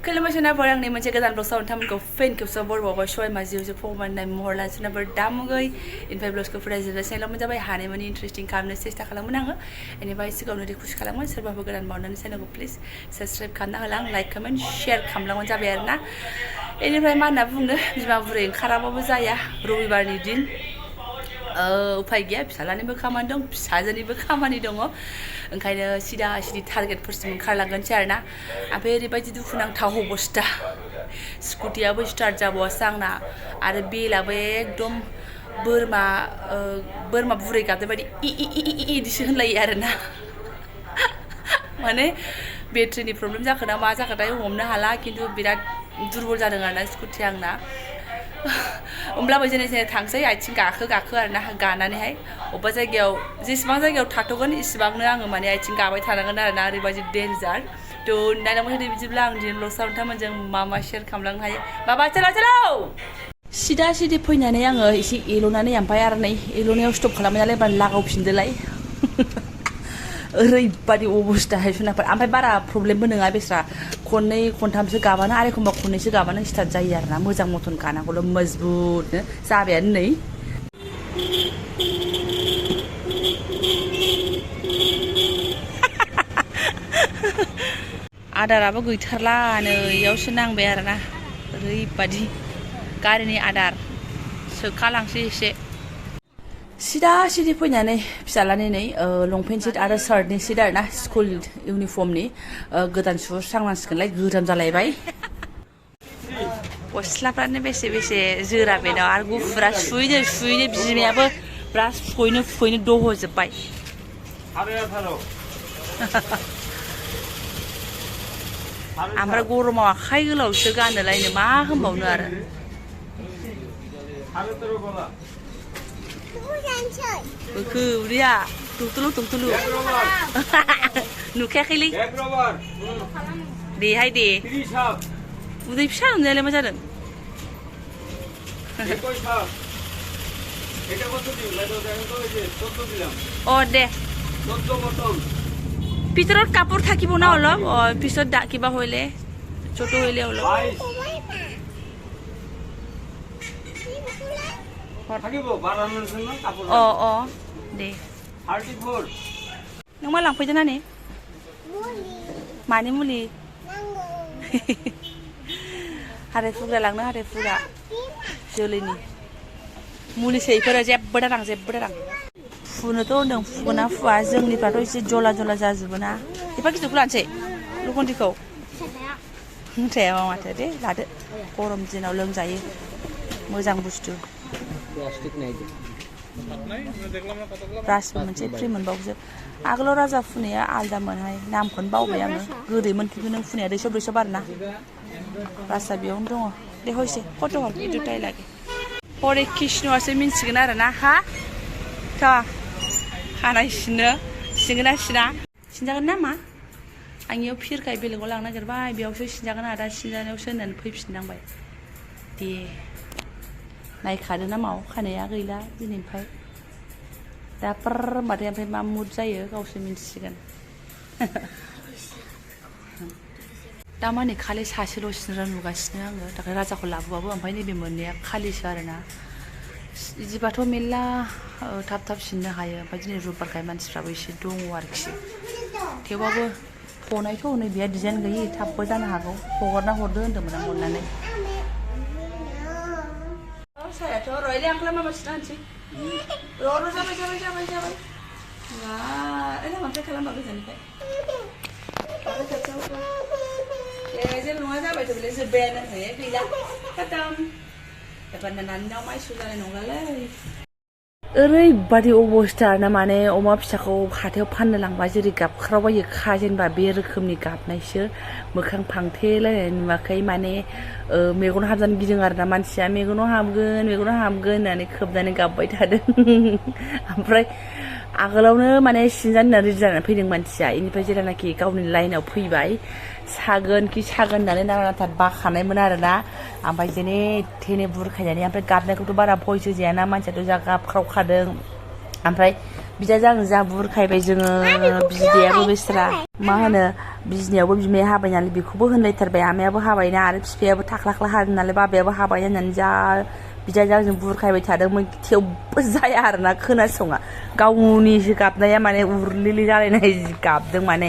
खुलुमबाय आंनि मोनसे गोदान ब्लग नोंथांमोनखौ फिन खेबसेबाव बरबावबाय सय मा जिउ फंबायनाय महर लानसुनाफोर दामुगै इनिफ्राय ब्लगखौ फरायजोबजासे लामोन जाबाय हानायमानि इन्टारेस्टिं खालामनो सेस्था खालामोन आङो इनिफ्राय सिगाङावनो रिकुवेस्ट खालामोन सोरबाफोर गोदान बावनानै चेनेलखौ प्लिज साबस्क्राइब खालामना होलां लाइक कमेन्ट शेयार खालामलांबानो जाबाय आरोना इनिफ्राय मा होनना बुंनो बिमा बुरै ओंखाराबाबो जाया रबिबारनि दिन उफाय गैया फिसालानिबो खामानि दं फिसाजोनिबो खामानि दङ ओंखायनो सिदा सिदि टारगेटफोरसिम ओंखारलांगोनसै आरोना ओमफ्राय ओरैबायदि दुखुनांथाव अबस्था स्कुटियाबो स्टार्ट जाबावासै आंना आरो बेलाबो एकदम बोरमा बुरै गाबनाय बायदि इदिसो होनलायो आरोना माने बेटारिनि प्रब्लेम जाखोना मा जाखोथाय हमनो हाला खिन्थु बिराद दुरबल जादों आरोना स्कुटिया आंना होमब्लाबो जेने जेने थांसै आथिं गाखो आरोना गानानैहाय अबेबा जायगायाव जेसेबां जायगायाव थाथ'गोन इसिबांनो आङो माने आथिं गाबाय थानांगोन आरोना ओरैबायदि डेन्जार थ' नायलांबाय थादो बिदिब्ला आं दिनै ब्लग नोंथांमोनजों मा शेयार खालामलांनो हायो बाबा चलो सिदा सिदि फैनानै आङो एसे एल'नानै ओमफ्राय आरो नै एल'नायाव स्टप खालामबाय नालाय एबार लागावफिनदोलाय ओरैबायदि अबस्थाहाय जुनारफोर ओमफ्राय बारा प्रब्लेमबो नङा बेस्रा खननै खनथामसो गाबानो आरो एखमबा खननैसो गाबानो स्टार्ट जायो आरोना मोजां मथन गानांगौल' मजबुतनो जाबायानो नै आदाराबो गैथारला नै इयावसो नांबाय आरोना ओरैबायदि गारिनि आदार सोखालांसै एसे सिदा सिदि फैनानै फिसालानि नै लंपेन्ट सिट आरो शार्टनि सिट आरोना स्कुल इउनिफर्मनि गोदान सुस्रांनांसिगोनलाय गोजाम जालायबाय गस्लाफ्रानो बेसे जोरा बेनाव आरो गुफुरा सुयैनो बिमायाबो ब्रास फुयैनो दहजोब्बाय ओमफ्राय गरमाव आखाइ गोलावसो गानोलायनो मा होनबावनो आरो बोखो उदैया दुंथुलु नुखायाखैलै देहाय दे उदै फिसा नुनायालाय मा जादों অ দে ভিতৰত কাপোৰ থাকিব না অলপ পিছত কিবা হইলে ছোট হইলে অলপ दे नों मा लांफैदों ना ने मानि मुलि हाराय फुग्रा लांनो हाराय फुग्रा जोलैनि मुलिसो इफोरो जेबो दारां फुनोथ' होनदों फुगोना फुवा जोंनिफ्राथ' एसे जला जाजोबो ना एफा गिदिरखौ लानोसै लुखन्दिखौ मुथाया माथो दे लादो गरम दिनाव लोंजायो मोजां बुस्थु ब्रासबो मोनसे फ्रि मोनबावजोब आगोलाव राजा फुनाया आलदामोनहाय नामखौनो बावबाय आङो गोदैमोन खिन्थु नों फुनाया दैसब आरोना ब्रासआ बेयावनो दङ दे हयसे फट' हर भिडिअ लागे हरे कृष्णआसो मिन्थिगोन आरोना हा थ' खानाय सिनगोना सिना सिनजागोन ना मा आं इयाव फिरखाय बेलेगाव लांनो नागिरबाय बेयावसो सिनजागोन आदा सिनजानायावसो होननानै फैफिननांबाय दे नायखादो ना माव खानाया गैला दिनैनिफ्राय दा पर होनबाथाय ओमफ्राय मा मुद जायो गावसो मिन्थिसिगोन दा माने खालि सासेल' सिनग्रा नुगासिनो आङो दाख्लै राजाखौ लाबोबाबो ओमफ्राय नैबे मोननैया खालिसो आरोना बिदिबाथ' मेरला थाब सिननो हायो ओमफ्राय दिनै रबिबारखाय मानसिफ्राबो एसे दङ आरोखि थेवबाबो हनायथ' हनै बेहा डिजाइन गैयि थाबबो जानो हागौ हगारना हरदो होन्दोंमोन आं हरनानै सायाथ' रयले आंखौलाय मा सिना होनसै र' जाबाय ओमफ्राय खालामबा गोजाननिफ्राय जेबो नङा जाबायथ' बेलाय जोब्बायानो गैला खतम एबार नानिनाव माइसु जानाय नंलालै ओरैबादि अबस्था ना माने अमा फिसाखौ हाथायाव फाननो लांबा जेरै गाबख्रावबायो जेनेबा बे रोखोमनि गाबनायसो मोखां फांथेलायनाय नुवाखै माने मेगनाव हाबजानो गिदों आरोना मानसिया मेगनाव हाबगोन होननानै खोबनानै गाबबाय थादों ओमफ्राय आगोलावनो माने सिनजानो होननानै रेडि जानानै फैदों मानसिया इनिफ्राय जेब्लानाखि गावनि लाइनाव फैबाय सागोन होननानै नाथा बाखानायमोन आरोना ओमफ्राय जेने थेने बुरखायनानै ओमफ्राय गाबनायखौथ' बारा भयसो जायाना मानसियाथ' जा गाबख्रावखादों ओमफ्राय बिदाजों आं जा बुरखायबाय जोङो बिदायाबो बेस्रा मा होनो बिजनियावबो बिमाया हाबाय नालाय बेखौबो होनलायथारबाय आमायाबो हाबायना आरो बिफायाबो थाख्लाख्ला हादों नालाय बाबायाबो हाबाय होननानै जा बिदाजों आंजों बुरखायबाय थादोंमोन थेवबो जाया आरोना खोनासङा गावनिसो गाबनाया माने उरलिलि जालायनाय गाबदों माने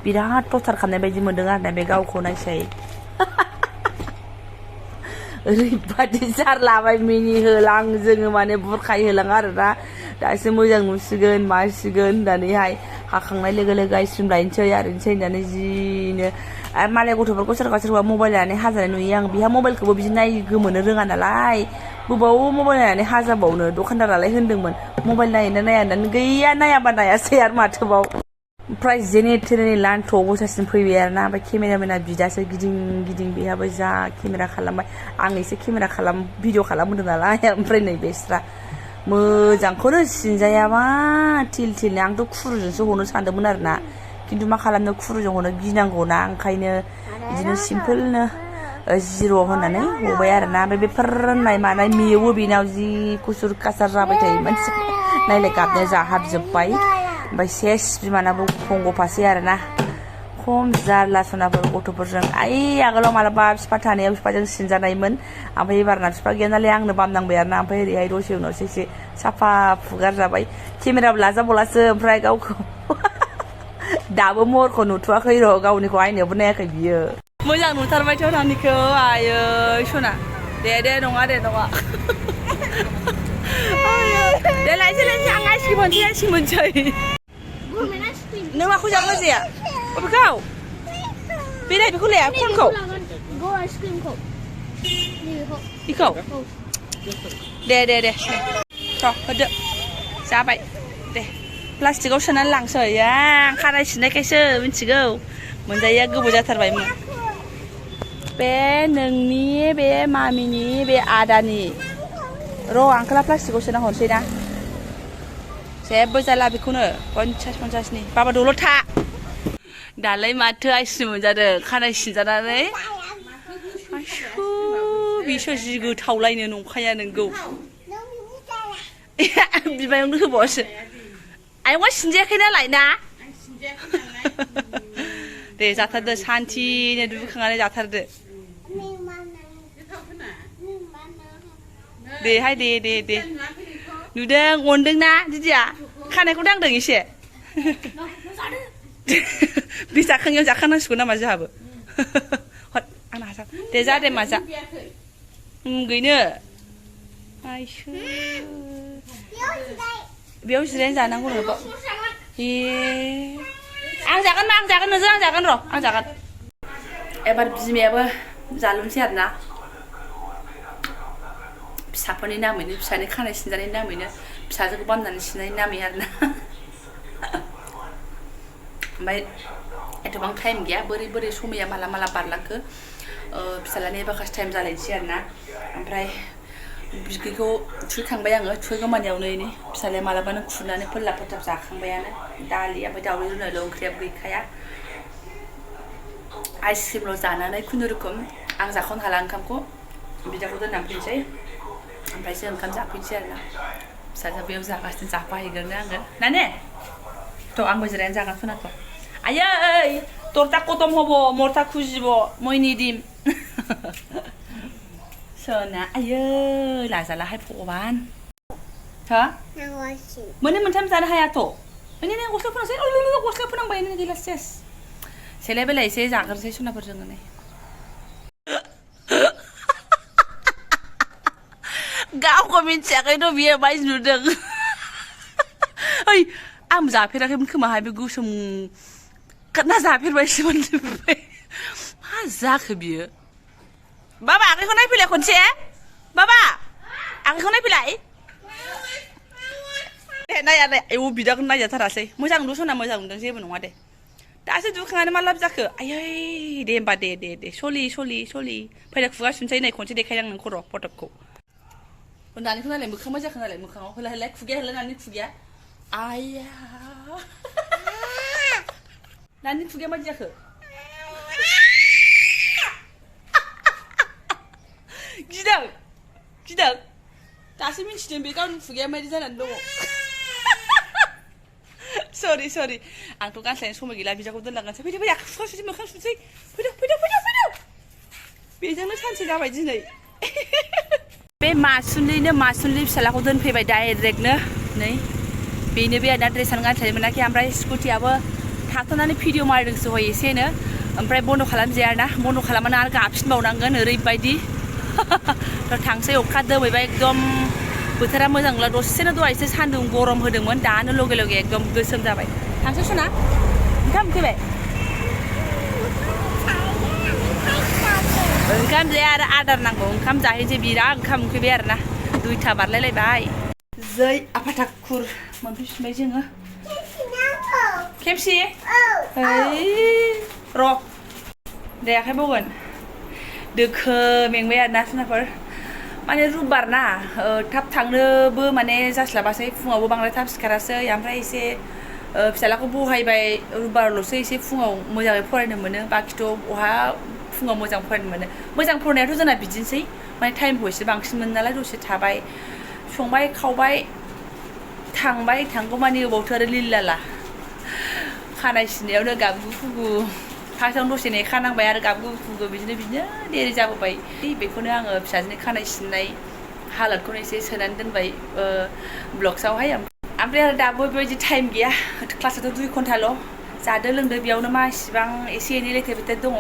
बिराद टर्चार खालामनाय बायदि मोनदों आरोना बे गावखौ नायसाय ओरैबादि जारलाबाय मिनिहोलां जोङो माने बुरखायहोलां आरोना दासो मोजां नुसिगोन मासिगोन होननानैहाय हाखांनाय लोगो लोगो आइसक्रिम लायनोसै आरैनोसै होननानै जिनो आरो मालाय गथ'फोरखौ सोरबा सोरबा मबाइल लानानै हाजानाय नुयो आं बिहा मबाइलखौबो बिदि नायगोमोनो रोङा नालाय बबाव मबाइल नायनानै हाजाबावनो दखानदारालाय होनदोंमोन मबाइल नायोना नाया होननानै गैया नायाबा नायासै आरो माथोबाव ओमफ्राय जेने थेने लान्थ' अबस्थासिम फैबाय आरोना ओमफ्राय केमेरामेना बिदासो गिदिं गिदिं बेहाबो जा केमेरा खालामबाय आं एसे केमेरा भिडिअ खालामहोदों नालाय ओमफ्राय नै बेस्रा मोजांखौनो सिनजायाबा थिल थिलनो आंथ' खुरुजोंसो हनो सानदोंमोन आरोना खिन्थु मा खालामनो खुरुजों हनो गिनांगौना ओंखायनो बिदिनो सिम्पोलनो जिर' होननानै हबाय आरोना ओमफ्राय बे फोरनाय मानाय मेवो बेनाव जि कुसुर कासार जाबाय थायो मानसि नायलाय गाबनाया जाहाबजोब्बाय ओमफ्राय सेस बिमानाबो खंगफासै आरोना खम जारला सनाफोर गथ'फोरजों आगोलाव मालाबा बिफा थानायाव बिफाजों सिनजानायमोन ओमफ्राय एबारना बिफा गैया नालाय आंनो बामनांबाय आरोना ओमफ्राय ओरैहाय दसे उनावसो एसे साफा फुगार जाबाय केमेराबो लाजाबावलासो ओमफ्राय गावखौ दाबो महरखौ नुथ'वाखै र' गावनिखौ आयनायावबो नायाखै बियो मोजां नुथारबायथ' नानिखौ आयै सना दे नङा दे लायसै आं आइसक्रिम मोनसै नों माखौ जाग्रा जाया बबेखौ बेलाय बेखौ लाया फनखौ बेखौ दे थ' होदो जाबाय दे प्लास्टिकआव सोनानै लांसै आं खानाय सिननायखायसो मिथिगौ मोनजायैया गोबाव जाथारबायमोन बे नोंनि बे मामिनि बे आदानि र' आंखोला प्लास्टिकआव सोना हरसै ना जेबो जाला बेखौनो 50-50नि बाबा दौल' था दालाय माथो आइसक्रिम मोनजादों खानाय सिनजानानै बिसो जि गोथावलायनो नंखाया नोंगौ बिमायावनो होबावसो आयंआ सिनजायाखै नालाय ना दे जाथारदो सान्थिनो दुगैखांनानै जाथारदो देहाय दे नुदों अनदोंना दिदिया खानायखौ दांदों एसे बे जाखांनायाव जाखानांसिगौ नामा जोंहाबो हद आंना हासा दे जा दे मा जा गैनो आइसो बेयाव जिरायनो जानांगौ नोंखौ आं जागोन नोंजों आं जागोन र' आं जागोन एबार बिमायाबो जालुनसै आरोना फिसाफोरनि नामैनो फिसानि खानाय सिनजानायनि नामैनो फिसाजोखौ बामनानै सिननायनि नामै आरोना ओमफ्राय एथबां टाइम गैया बोरै समया माला बारलांखो फिसालानि माखासे टाइम जालायनोसै आरोना ओमफ्राय बिगैखौ थुखैखांबाय आङो थुखैगौमानियावनो नै फिसालाया मालाबानो खुरनानै फोरलाब जाखांबायानो दालि ओमफ्राय दावदै रुनायल' ओंख्रियाबो गैखाया आइसक्रिमल' जानानै खुनुरुखुम आं जाख'नो हाला ओंखामखौ बिदाखौ दोननानै फैनोसै ओमफ्रायसो ओंखाम जाफैनोसै आरोना फिसाजों बेयाव जागासिनो जाफाहैगोन आङो नाने थ' आंबो जिरायनानै जागोन सनाखौ आयै torta kotom hobo morta kujibo moyni dim sona aयै लाजालाहाय भगबान हो मोननै मोनथाम जानो हायाथ' नै गस्ला फोनांसै गस्ला फोनांबाय नै गैला सेस सेलाय बेलाय एसे जाग्रोसै सनाफोर जोङो नै गावखौ मिथियाखैथ' बियो बायदि नुदों ओइ आं जाफेराखैमोन खोमाहाय बे गोसोम ना जाफेरबायसो मोनजोब्बाय मा जाखो बियो बाबा आगैखौ नायफैलाय खनसे बाबा आगैखौ नायफैलाय दे नाया आयौ बिदाखौ नायजाथारासै मोजां नुदों सना मोजां नुदों जेबो नङा दे दासो दुखांनानै मा लाब जाखो आयै दे होमबा दे सलि फैदा खुगा सुनसै नै खनसे देखायलां नोंखौ र' फटकखौ नानिखौ नायलाय मोखां मा जाखो नालाय मोखाङाव होलाय खुगाया नानि खुगाया आया नानि खुगाया मादि जाखो गिदों दासो मिन्थिदों बे गावनि खुगाया मादि जानानै दङ सरि आंथ' गानस्लायनो समाय गैला बिदाखौ दोनलांगासै फैदो फैदो सुखांसै मोखां सुनोसै फैदो बेजोंनो सानसे जाबाय दिनै बे मासुलि फिसालाखौ दोनफैबाय डाइरेक्टनो नै बेनो बे आदा ड्रेसानो गानस्लायनो मोनाखै ओमफ्राय स्कुटियाबो थाथ'नानै भिडिअ मारिदोंसो हय एसेनो ओमफ्राय बन्द' खालामजाया आरोना बन्द' खालामनानै आरो गाबफिनबावनांगोन ओरैबायदि थ' थांसै अखा दोमैबाय एकदम बोथोरा मोजां नंला दसेनो दहायसो सान्दुं गरम होदोंमोन दानो लगे लगे एकदम गोसोम जाबाय थांसै सना ओंखाम उखैबाय ओंखाम जाया आरो आदार नांगौ ओंखाम जाहैनोसै बिराद ओंखाम उखैबाय आरोना 2टा बारलायलायबाय जै आफाथाखुर मोनफैफिनबाय जोङो खेबसे र' दे आखाइ बौगोन दोखो मेंबाय आरोना सोनाफोर माने रुबबार ना थाब थांनोबो माने जास्लाबासै फुङावबो बांद्राय थाब सिखारासै ओमफ्राय एसे फिसालाखौ बहायबाय रुबबारल'सो एसे फुङाव मोजाङै फरायनो मोनो बाखिथ' बहा फुङाव मोजां फरायनो मोनो मोजां फरायनायाथ' जोंना बिदिनोसै माने टाइमखौ एसे बांसिन मोनो नालाय दसे थाबाय संबाय खावबाय थांगौ मानि गोबावथो आरो लिलाला खानाय सिननायावनो गाबगु खुगु फार्स्टआवनो दसे नेखानांबाय आरो गाबगु खुगु बिदिनो देरि जाबोबाय बेखौनो आङो फिसाजोनि खानाय सिननाय हालोदखौनो एसे सोनानै दोनबाय ब्लग्सआवहाय ओमफ्राय आरो दाबो बेबायदि टाइम गैया क्लासाथ' 2 घन्टाल' जादो लोंदो बेयावनो मा इसिबां एसे एनै लेथेर फेथेर दङ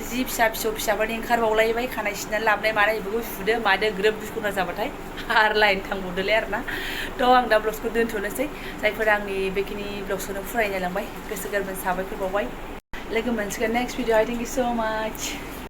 जि फिसाफोरनि ओंखारबावलायबाय खानाय सिननानै लाबोनाय मानाय बेफोरखौ सुदो मादो ग्रोब 2 घन्टा जाबाथाय आरो लाइन थांबावदोलाय आरोना थ' आं दा ब्लग्सखौ दोनथ'नोसै जायफोरा आंनि बेखिनि ब्लग्सखौनो फरायनो लांबाय गोसो गोरबोनि साबायखर बावबाय लोगो मोनसिगोन नेक्स्ट भिडिअ' थेंक इउ सो माच